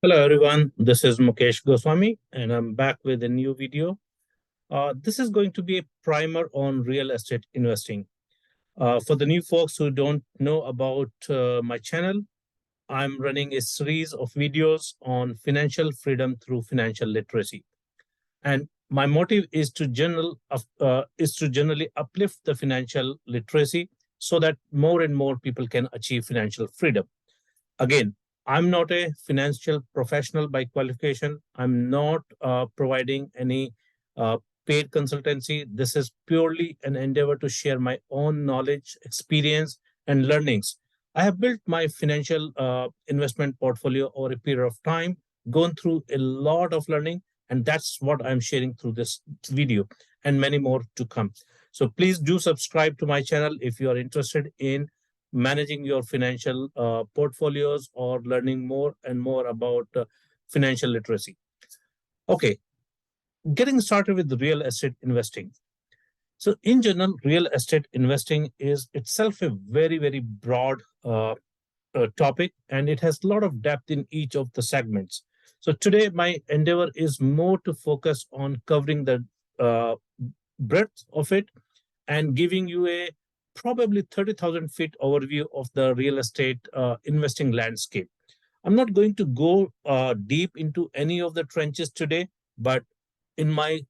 Hello everyone, this is Mukesh Goswami and I'm back with a new video. This is going to be a primer on real estate investing. For the new folks who don't know about my channel, I'm running a series of videos on financial freedom through financial literacy. And my motive is to generally uplift the financial literacy so that more and more people can achieve financial freedom. Again, I'm not a financial professional by qualification. I'm not providing any uh, paid consultancy. This is purely an endeavor to share my own knowledge, experience, and learnings. I have built my financial investment portfolio over a period of time, gone through a lot of learning, and that's what I'm sharing through this video and many more to come. So please do subscribe to my channel if you are interested in managing your financial portfolios or learning more and more about financial literacy. Okay, getting started with real estate investing. So, in general, real estate investing is itself a very broad topic and it has a lot of depth in each of the segments. So, today, my endeavor is more to focus on covering the uh, breadth of it and giving you a probably 30,000 feet overview of the real estate investing landscape. I'm not going to go deep into any of the trenches today, but in my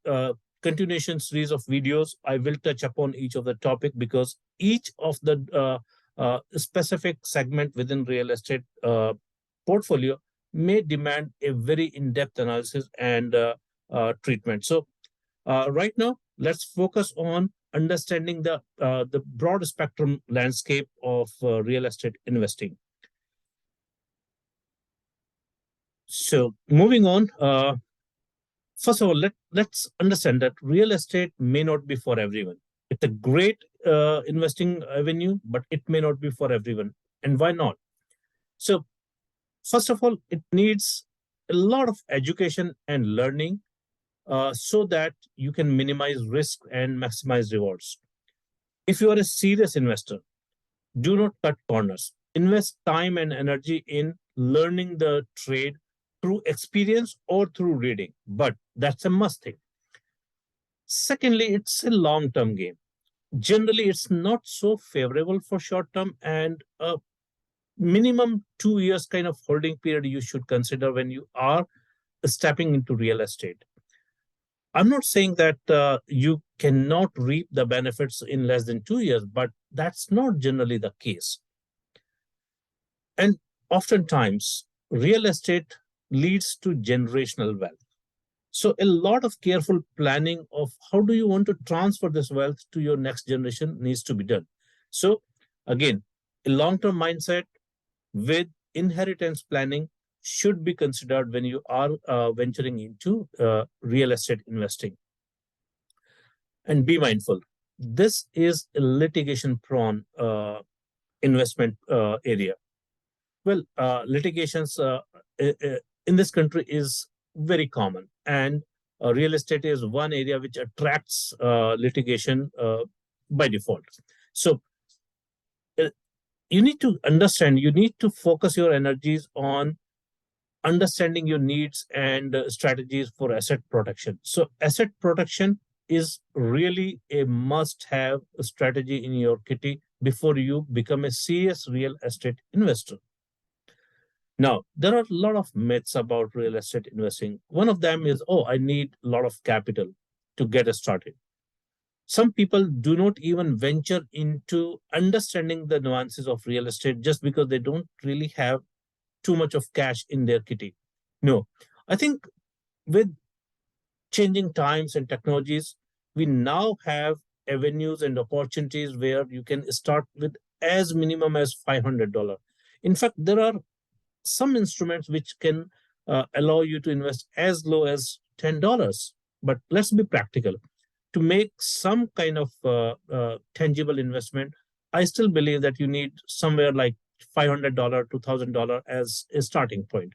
continuation series of videos, I will touch upon each of the topic because each of the specific segment within real estate portfolio may demand a very in-depth analysis and treatment. So right now, let's focus on understanding the broad spectrum landscape of real estate investing. So moving on, first of all, let's understand that real estate may not be for everyone. It's a great investing avenue, but it may not be for everyone. And why not? So first of all, it needs a lot of education and learning so that you can minimize risk and maximize rewards. If you are a serious investor, do not cut corners. Invest time and energy in learning the trade through experience or through reading, but that's a must thing. Secondly, it's a long term game. Generally, it's not so favorable for short term and a minimum 2 years kind of holding period you should consider when you are stepping into real estate. I'm not saying that you cannot reap the benefits in less than 2 years, but that's not generally the case. And oftentimes, real estate leads to generational wealth. So, a lot of careful planning of how do you want to transfer this wealth to your next generation needs to be done. So, again, a long term mindset with inheritance planning should be considered when you are venturing into real estate investing. And be mindful, this is a litigation prone investment area. Well, litigations in this country is very common, and real estate is one area which attracts litigation by default. So uh, you need to understand, you need to focus your energies on understanding your needs and strategies for asset protection. So asset protection is really a must-have strategy in your kitty before you become a serious real estate investor. Now, there are a lot of myths about real estate investing. One of them is, oh, I need a lot of capital to get started. Some people do not even venture into understanding the nuances of real estate just because they don't really have too much of cash in their kitty. No, I think with changing times and technologies, we now have avenues and opportunities where you can start with as minimum as $500. In fact, there are some instruments which can allow you to invest as low as $10. But let's be practical. To make some kind of tangible investment, I still believe that you need somewhere like $500, $2,000 as a starting point.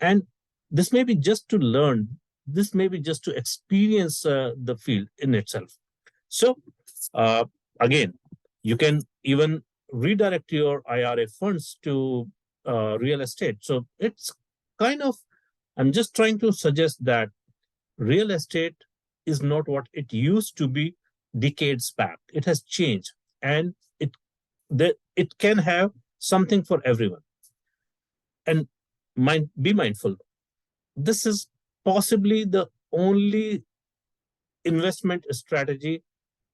And this may be just to learn, this may be just to experience the field in itself. So, uh, again, you can even redirect your IRA funds to real estate. So it's kind of I'm just trying to suggest that real estate is not what it used to be decades back. It has changed, and it can have something for everyone. And be mindful. This is possibly the only investment strategy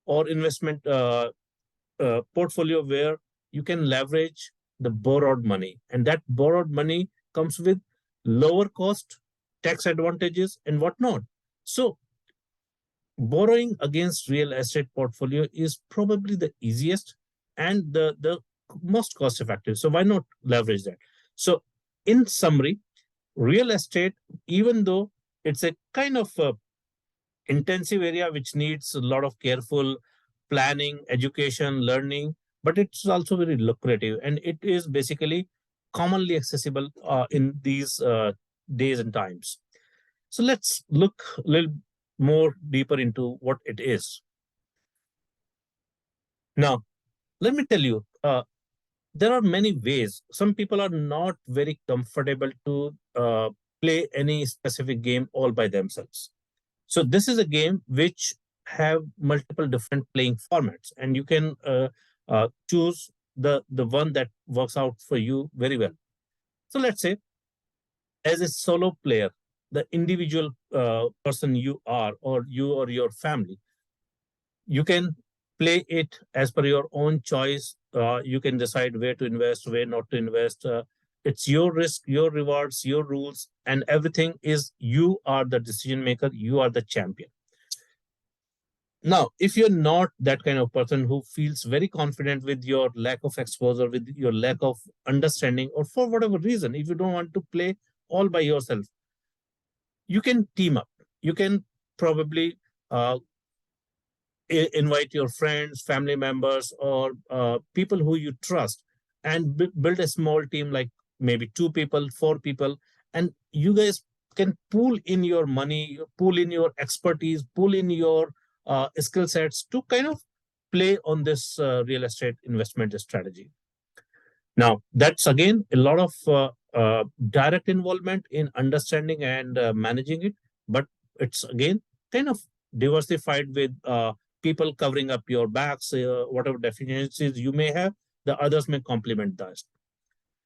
or investment portfolio where you can leverage the borrowed money, and that borrowed money comes with lower cost, tax advantages, and whatnot. So borrowing against real estate portfolio is probably the easiest and the most cost effective. So why not leverage that? So in summary, real estate, even though it's a kind of intensive area which needs a lot of careful planning, education, learning, but it's also very lucrative, and it is basically commonly accessible in these days and times. So let's look a little more deeper into what it is. Now, let me tell you, there are many ways. Some people are not very comfortable to play any specific game all by themselves. So this is a game which have multiple different playing formats, and you can choose the one that works out for you very well. So let's say, as a solo player, the individual person you are, or you or your family, you can play it as per your own choice. You can decide where to invest, where not to invest. It's your risk, your rewards, your rules, and everything is you are the decision maker. You are the champion. Now, if you're not that kind of person who feels very confident with your lack of exposure, with your lack of understanding, or for whatever reason, if you don't want to play all by yourself, you can team up. You can probably invite your friends, family members, or people who you trust, and build a small team, like maybe 2 people, 4 people, and you guys can pool in your money, pool in your expertise, pool in your skill sets to kind of play on this real estate investment strategy. Now, that's again a lot of direct involvement in understanding and managing it, but it's again kind of diversified with people covering up your backs, whatever deficiencies you may have, the others may complement that.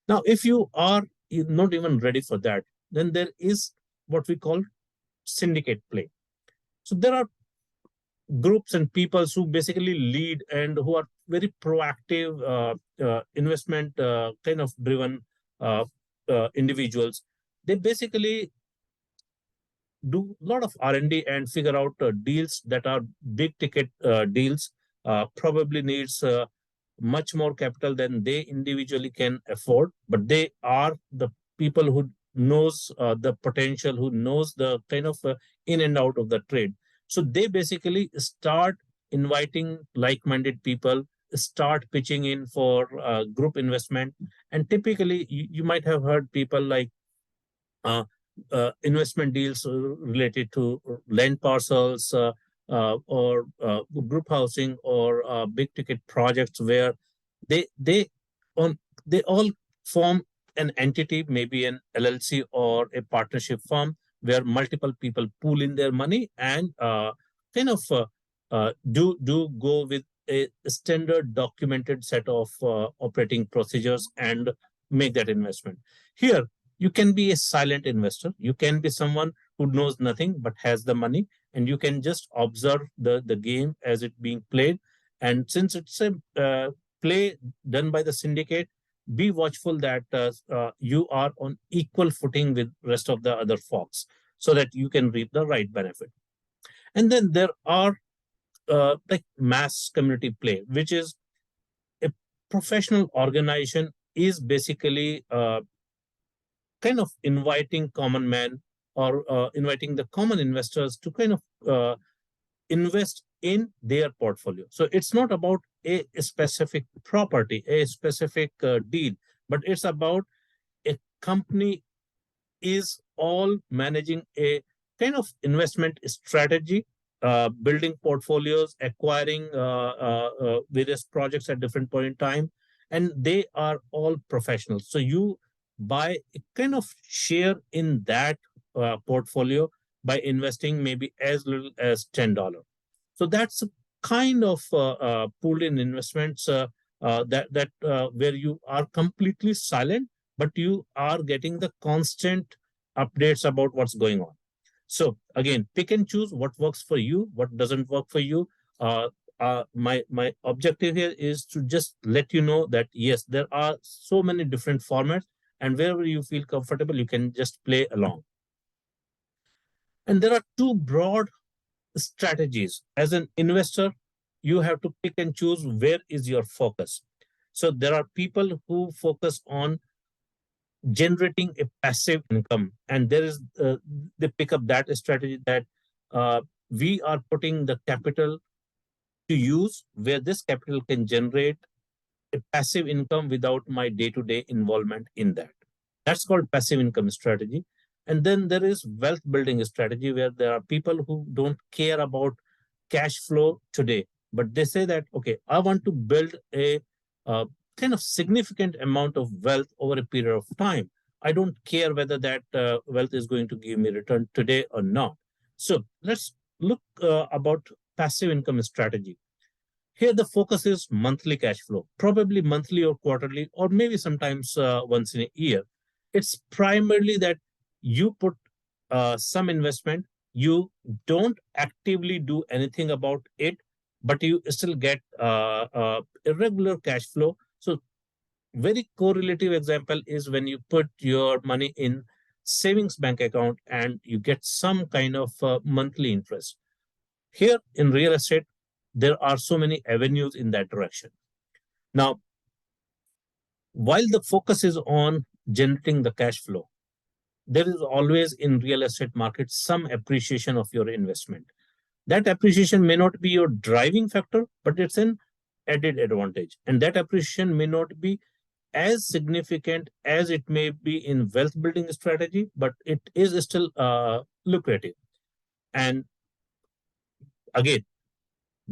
Now, if you are not even ready for that, then there is what we call syndicate play. So there are groups and people who basically lead and who are very proactive investment kind of driven individuals. They basically do a lot of R&D and figure out deals that are big ticket deals, probably needs much more capital than they individually can afford, but they are the people who knows the potential, who knows the kind of in and out of the trade. So they basically start inviting like-minded people, start pitching in for group investment. And typically, you might have heard people like investment deals related to land parcels, or group housing, or big ticket projects where they on they all form an entity, maybe an LLC or a partnership firm, where multiple people pool in their money and kind of do go with a standard documented set of operating procedures and make that investment. Here, you can be a silent investor. You can be someone who knows nothing but has the money, and you can just observe the game as it being played. And since it's a play done by the syndicate, be watchful that you are on equal footing with rest of the other folks, so that you can reap the right benefit. And then there are like mass community play, which is a professional organization is basically kind of inviting common man, or inviting the common investors to kind of invest in their portfolio. So it's not about a specific property, a specific deal, but it's about a company is all managing a kind of investment strategy, building portfolios, acquiring various projects at different point in time, and they are all professionals. So you buy a kind of share in that portfolio by investing maybe as little as $10. So that's a kind of pooled in investments that where you are completely silent, but you are getting the constant updates about what's going on. So again, pick and choose what works for you, what doesn't work for you. My objective here is to just let you know that yes, there are so many different formats, and wherever you feel comfortable, you can just play along. And there are two broad strategies. As an investor, you have to pick and choose where is your focus. So there are people who focus on generating a passive income, and there is they pick up that strategy that we are putting the capital to use where this capital can generate a passive income without my day-to-day involvement in that. That's called passive income strategy. And then there is wealth building strategy where there are people who don't care about cash flow today, but they say that, okay, I want to build a kind of significant amount of wealth over a period of time. I don't care whether that wealth is going to give me return today or not. So let's look about passive income strategy. Here, the focus is monthly cash flow, probably monthly or quarterly, or maybe sometimes once in a year. It's primarily that you put some investment, you don't actively do anything about it, but you still get irregular cash flow. So, very correlative example is when you put your money in savings bank account and you get some kind of monthly interest. Here in real estate, there are so many avenues in that direction. Now, while the focus is on generating the cash flow, there is always in real estate market some appreciation of your investment. That appreciation may not be your driving factor, but it's an added advantage. And that appreciation may not be as significant as it may be in wealth building strategy, but it is still lucrative. And again,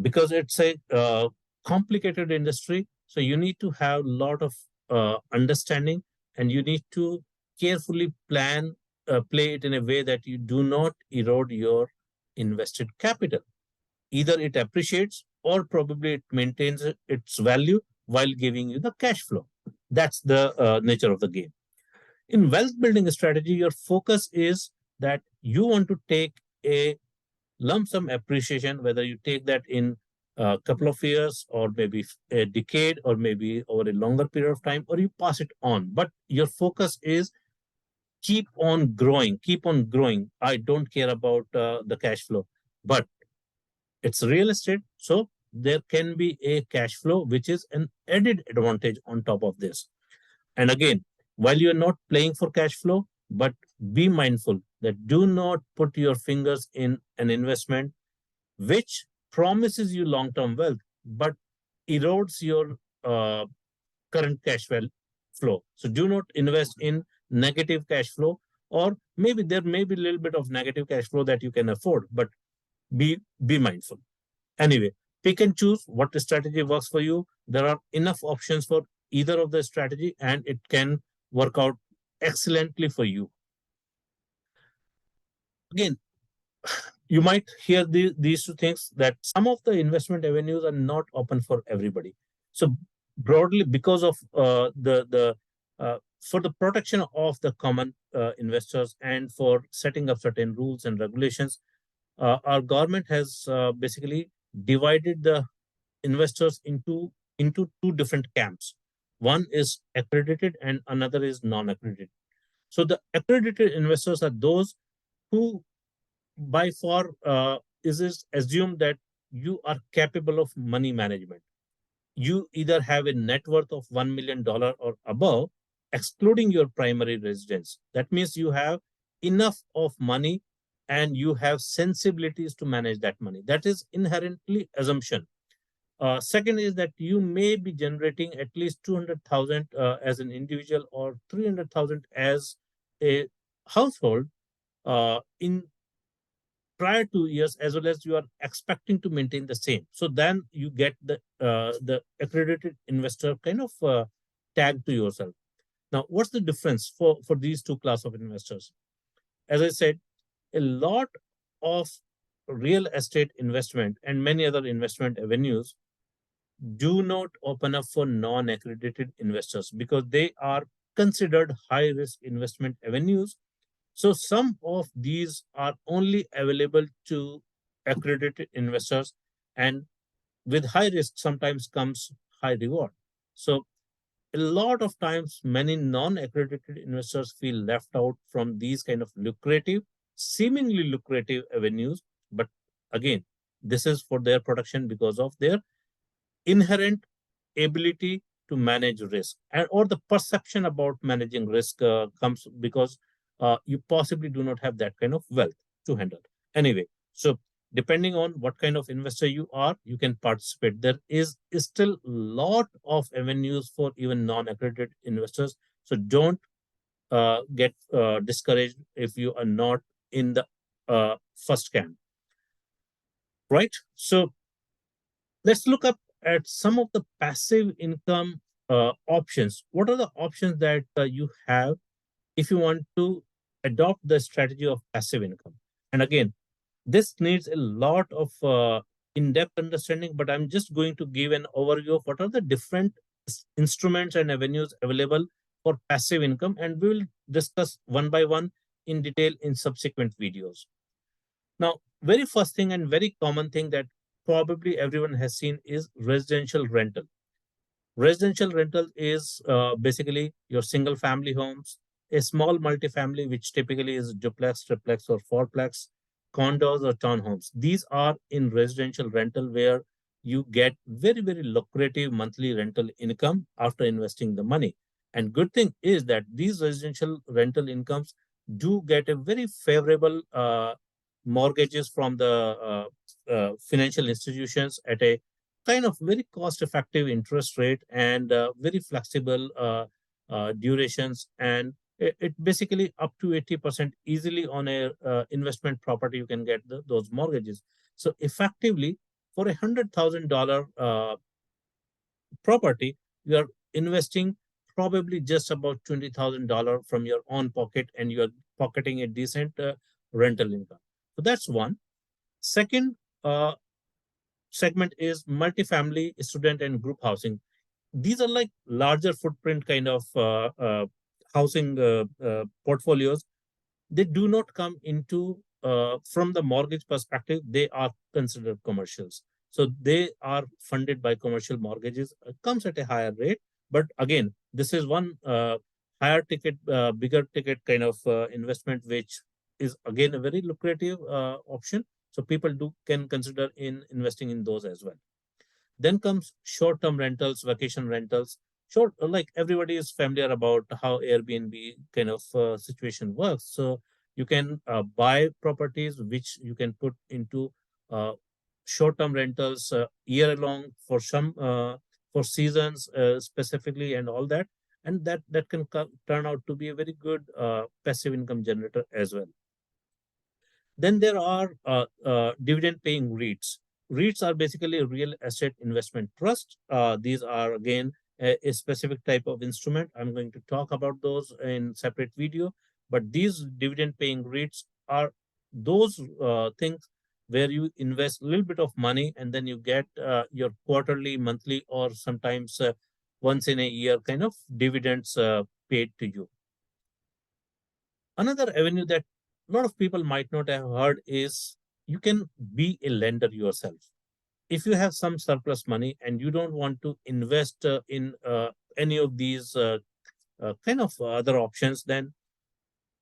because it's a complicated industry, so you need to have a lot of understanding, and you need to carefully play it in a way that you do not erode your invested capital. Either it appreciates or probably it maintains its value while giving you the cash flow. That's the nature of the game. In wealth building strategy, your focus is that you want to take a lump sum appreciation, whether you take that in a couple of years or maybe a decade or maybe over a longer period of time, or you pass it on. But your focus is keep on growing, keep on growing. I don't care about the cash flow, but it's real estate. So there can be a cash flow, which is an added advantage on top of this. And again, while you're not playing for cash flow, but be mindful that do not put your fingers in an investment which promises you long-term wealth, but erodes your current cash flow. So do not invest in negative cash flow, or maybe there may be a little bit of negative cash flow that you can afford, but be mindful. Anyway, pick and choose what strategy works for you. There are enough options for either of the strategy, and it can work out excellently for you. Again, you might hear these two things, that some of the investment avenues are not open for everybody. So broadly, because of the for the protection of the common investors and for setting up certain rules and regulations, our government has basically divided the investors into two different camps. One is accredited and another is non-accredited. So the accredited investors are those who by far is assumed that you are capable of money management. You either have a net worth of $1 million or above, excluding your primary residence. That means you have enough of money and you have sensibilities to manage that money. That is inherently assumption. Second is that you may be generating at least 200,000 as an individual or 300,000 as a household in prior 2 years, as well as you are expecting to maintain the same. So then you get the accredited investor kind of tag to yourself. Now, what's the difference for these two class of investors? as I said, a lot of real estate investment and many other investment avenues do not open up for non-accredited investors because they are considered high risk investment avenues. So some of these are only available to accredited investors, and with high risk sometimes comes high reward. So a lot of times many non-accredited investors feel left out from these kind of lucrative, seemingly lucrative avenues. But again, this is for their protection because of their inherent ability to manage risk, and or the perception about managing risk comes because you possibly do not have that kind of wealth to handle anyway. So depending on what kind of investor you are, you can participate. There is still a lot of avenues for even non-accredited investors. So don't get discouraged if you are not in the first camp, right? So let's look up at some of the passive income options. What are the options that you have if you want to adopt the strategy of passive income? And again, this needs a lot of in-depth understanding, but I'm just going to give an overview of what are the different instruments and avenues available for passive income, and we will discuss one by one in detail in subsequent videos. Now, very first thing and very common thing that probably everyone has seen is residential rental. Residential rental is basically your single family homes, a small multifamily, which typically is duplex, triplex, or fourplex, condos or townhomes. These are in residential rental where you get very, very lucrative monthly rental income after investing the money. And good thing is that these residential rental incomes do get a very favorable mortgages from the financial institutions at a kind of very cost effective interest rate and very flexible durations, and it basically up to 80% easily on a investment property you can get those mortgages. So effectively for $100,000 property, you are investing probably just about $20,000 from your own pocket, and you are pocketing a decent rental income. So that's one. Second segment is multifamily, student, and group housing. These are like larger footprint kind of housing portfolios. They do not come into from the mortgage perspective. They are considered commercials, so they are funded by commercial mortgages. It comes at a higher rate, but again, this is one higher ticket, bigger ticket kind of investment, which is again a very lucrative option. So people do can consider in investing in those as well. Then comes short-term rentals, vacation rentals. Short, like everybody is familiar about how Airbnb kind of situation works. So you can buy properties which you can put into uh, short-term rentals year long for some for seasons specifically and all that, and that can turn out to be a very good passive income generator as well. Then there are dividend paying REITs. REITs are basically a real estate investment trust. These are again a specific type of instrument. I'm going to talk about those in separate video. But these dividend paying REITs are those things where you invest a little bit of money and then you get your quarterly, monthly, or sometimes once in a year kind of dividends paid to you. Another avenue that a lot of people might not have heard is you can be a lender yourself. If you have some surplus money and you don't want to invest in any of these kind of other options, then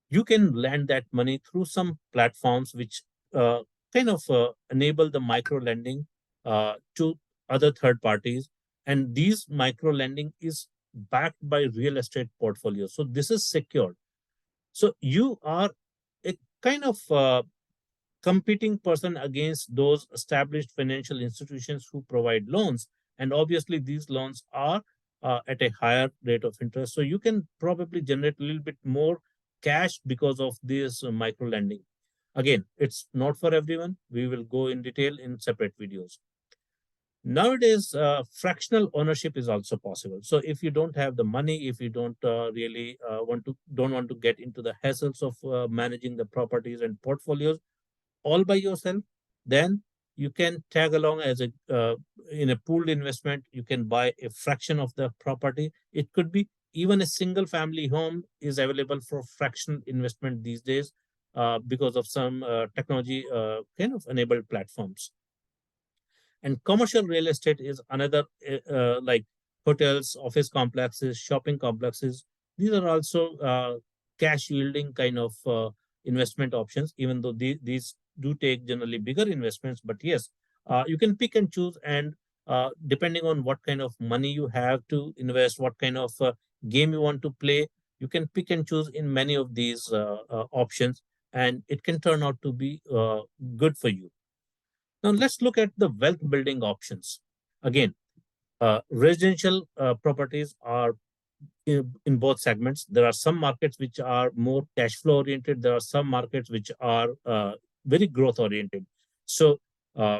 you can lend that money through some platforms which kind of enable the micro lending to other third parties. And these micro lending is backed by real estate portfolios. So this is secured. So you are a kind of competing person against those established financial institutions who provide loans. And obviously, these loans are at a higher rate of interest. So you can probably generate a little bit more cash because of this micro lending. Again, it's not for everyone. We will go in detail in separate videos. Nowadays, fractional ownership is also possible. So if you don't have the money, if you don't really don't want to get into the hassles of managing the properties and portfolios all by yourself, then you can tag along as a in a pooled investment. You can buy a fraction of the property. It could be even a single family home is available for fractional investment these days because of some technology kind of enabled platforms. And commercial real estate is another, like hotels, office complexes, shopping complexes. These are also cash yielding kind of investment options, even though these do take generally bigger investments. But yes, you can pick and choose, and depending on what kind of money you have to invest, what kind of game you want to play, you can pick and choose in many of these options, and it can turn out to be good for you. Now, let's look at the wealth building options. Again, residential properties are in both segments. There are some markets which are more cash flow oriented. There are some markets which are very growth oriented. So, uh,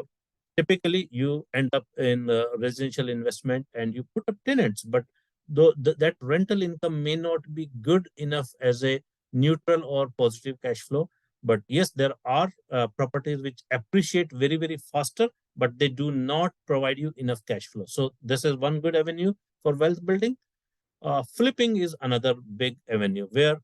typically, you end up in residential investment and you put up tenants, but though that rental income may not be good enough as a neutral or positive cash flow. But yes, there are properties which appreciate very, very faster, but they do not provide you enough cash flow. So this is one good avenue for wealth building. Flipping is another big avenue where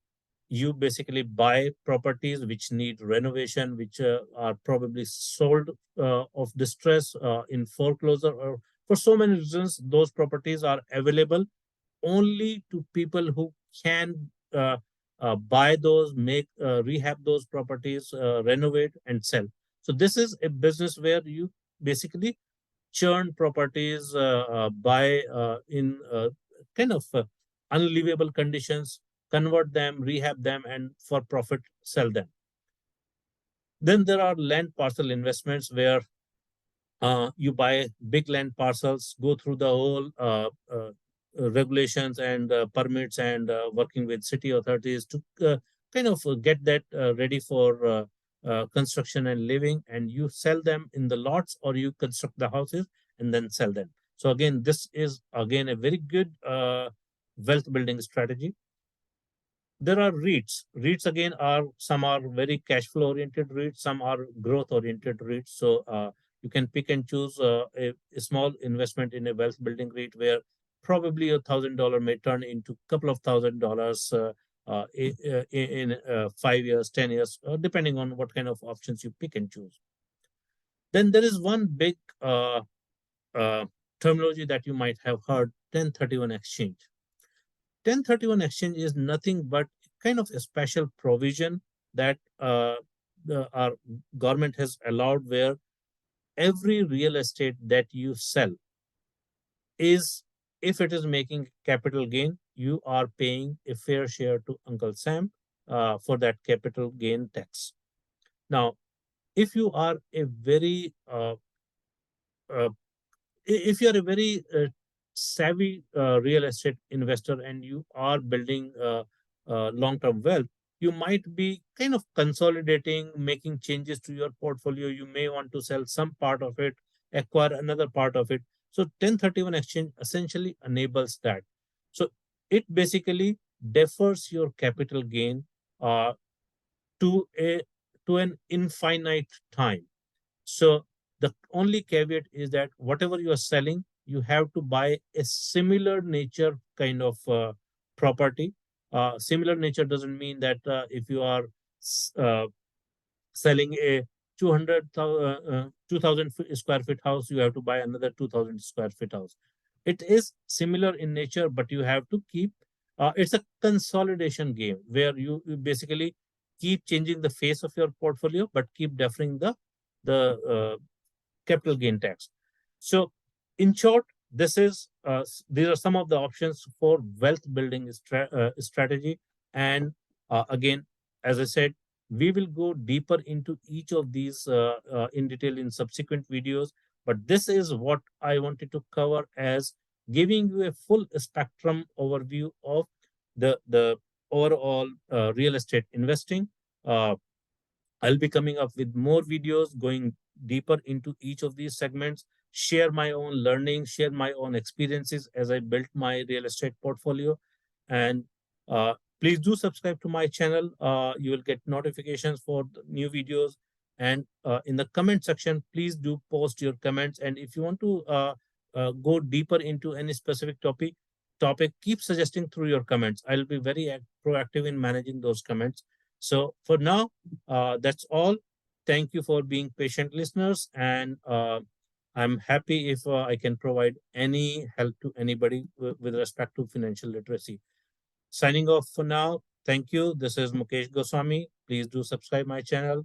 you basically buy properties which need renovation, which are probably sold of distress in foreclosure, or for so many reasons, those properties are available only to people who can buy those, make rehab those properties, renovate and sell. So this is a business where you basically churn properties, buy in kind of unlivable conditions, convert them, rehab them, and for profit sell them. Then there are land parcel investments where you buy big land parcels, go through the whole regulations and permits, and working with city authorities to kind of get that ready for construction and living, and you sell them in the lots, or you construct the houses and then sell them. So again, this is again a very good wealth building strategy. There are REITs. REITs again are, some are very cash flow oriented REITs, some are growth oriented REITs. So you can pick and choose a small investment in a wealth building REIT where probably $1,000 may turn into a couple of $1,000 in 5 years, 10 years, depending on what kind of options you pick and choose. Then there is one big uh, terminology that you might have heard: 1031 exchange. 1031 exchange is nothing but kind of a special provision that our government has allowed, where every real estate that you sell is, if it is making capital gain, you are paying a fair share to Uncle Sam for that capital gain tax. Now, if you are a very uh, if you're a very savvy real estate investor and you are building long-term wealth, you might be kind of consolidating, making changes to your portfolio. You may want to sell some part of it, acquire another part of it. So 1031 exchange essentially enables that. So it basically defers your capital gain uh, to a to an infinite time. So the only caveat is that whatever you are selling, you have to buy a similar nature kind of property. Similar nature doesn't mean that if you are uh, selling a 2,000 square feet house, you have to buy another 2,000 square feet house. It is similar in nature, but you have to keep, it's a consolidation game where you basically keep changing the face of your portfolio, but keep deferring the capital gain tax. So, in short, these are some of the options for wealth building strategy. And again, as I said, we will go deeper into each of these in detail in subsequent videos. But this is what I wanted to cover as giving you a full spectrum overview of the overall real estate investing. Uh, I'll be coming up with more videos going deeper into each of these segments, share my own learning, share my own experiences as I built my real estate portfolio. And uh, please do subscribe to my channel. You will get notifications for the new videos. And in the comment section, please do post your comments. And if you want to go deeper into any specific topic, keep suggesting through your comments. I'll be very proactive in managing those comments. So for now, that's all. Thank you for being patient listeners, and I'm happy if I can provide any help to anybody with respect to financial literacy. Signing off for now. Thank you. This is Mukesh Goswami. Please do subscribe my channel.